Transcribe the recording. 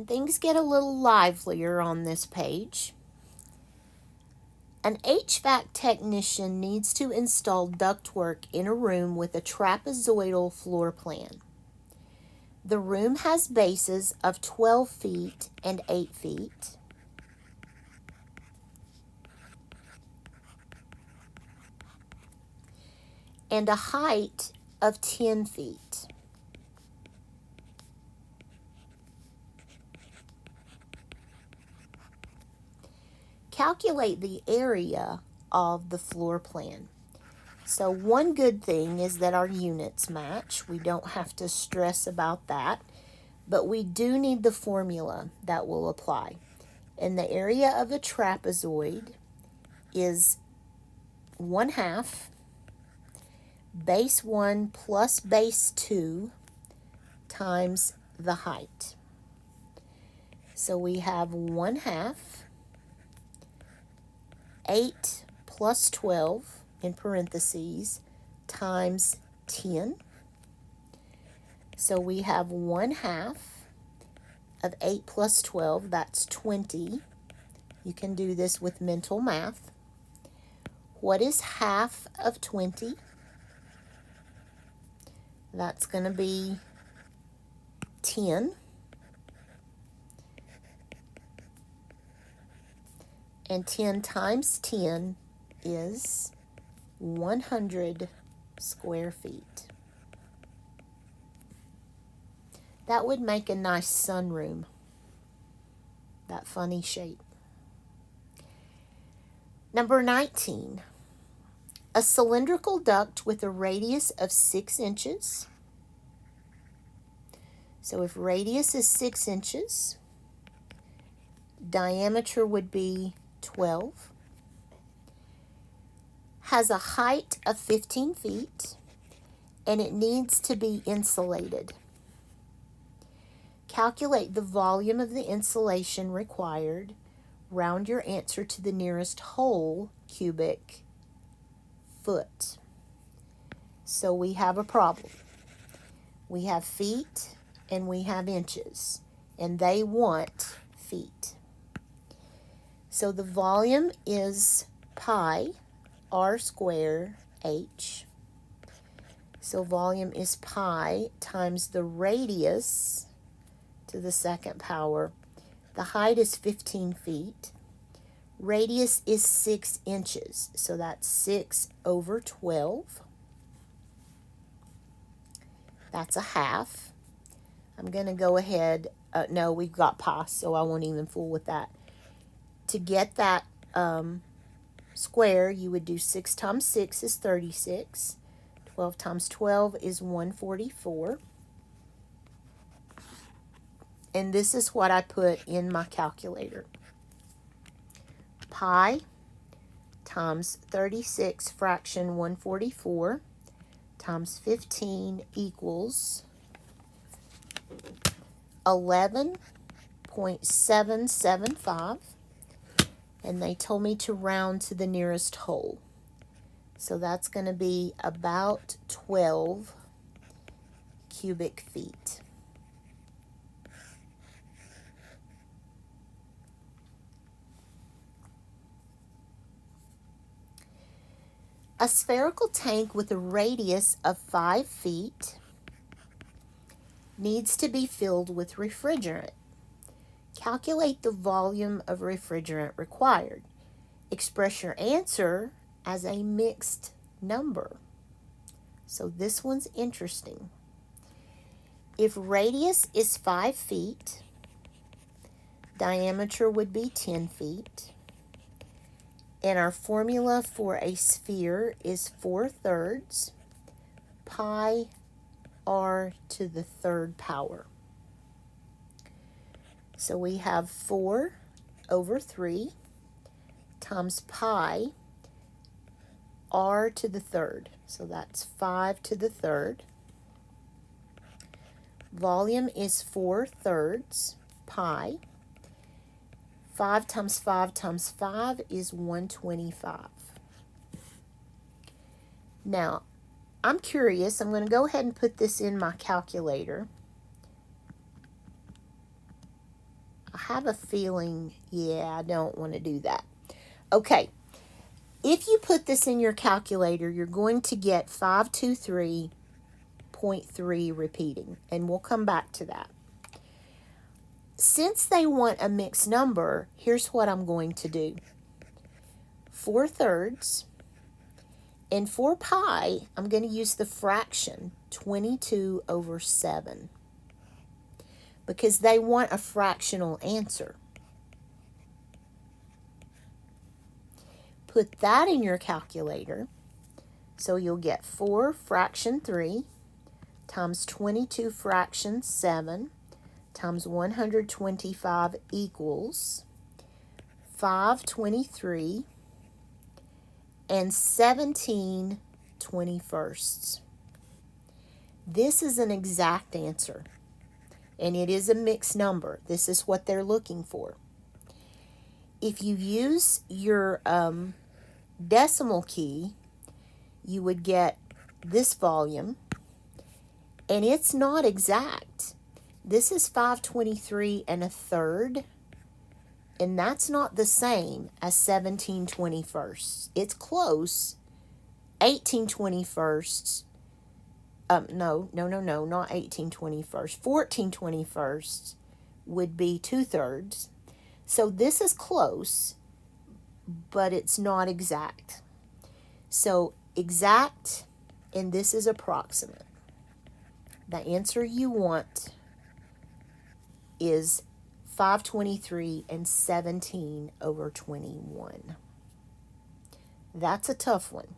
Things get a little livelier on this page. An HVAC technician needs to install ductwork in a room with a trapezoidal floor plan. The room has bases of 12 feet and 8 feet. And a height of 10 feet. Calculate the area of the floor plan. So one good thing is that our units match. We don't have to stress about that, but we do need the formula that will apply. And the area of a trapezoid is 1/2 base 1 plus base 2 times the height. So we have 1/2 8 plus 12 in parentheses times 10. So we have 1/2 of 8 plus 12, that's 20. You can do this with mental math. What is half of 20? That's going to be 10. And 10 times 10 is 100 square feet. That would make a nice sunroom, that funny shape. Number 19, a cylindrical duct with a radius of 6 inches. So if radius is 6 inches, diameter would be 12, has a height of 15 feet, and it needs to be insulated. Calculate the volume of the insulation required. Round your answer to the nearest whole cubic foot. So we have a problem. We have feet and we have inches, and they want feet. So the volume is pi r squared h. So volume is pi times the radius to the second power. The height is 15 feet. Radius is 6 inches. So that's 6 over 12. That's a half. I'm going to go ahead. No, we've got pi, so I won't even fool with that. To get that square, you would do 6 times 6 is 36. 12 times 12 is 144. And this is what I put in my calculator. Pi times 36 fraction 144 times 15 equals 11.775. And they told me to round to the nearest whole. So that's going to be about 12 cubic feet. A spherical tank with a radius of 5 feet needs to be filled with refrigerant. Calculate the volume of refrigerant required. Express your answer as a mixed number. So this one's interesting. If radius is 5 feet, diameter would be 10 feet. And our formula for a sphere is 4/3 pi r to the third power. So we have 4 over 3 times pi r to the third. So that's 5 to the third. Volume is 4/3 pi. 5 times 5 times 5 is 125. Now, I'm curious. I'm going to go ahead and put this in my calculator. have a feeling, yeah, I don't want to do that. Okay, if you put this in your calculator, you're going to get 523.3 repeating, and we'll come back to that. Since they want a mixed number, here's what I'm going to do. 4/3, and for pi, I'm going to use the fraction 22/7 because they want a fractional answer. Put that in your calculator, so you'll get 4 fraction 3 times 22 fraction 7 times 125 equals 523 and 17/21. This is an exact answer, and it is a mixed number. This is what they're looking for. If you use your decimal key, you would get this volume, and it's not exact. This is 523 1/3, and that's not the same as 17/21. It's close. 18/21. No, not 18/21. 14/21 would be 2/3. So this is close, but it's not exact. So exact, and this is approximate. The answer you want is 523 and 17/21. That's a tough one.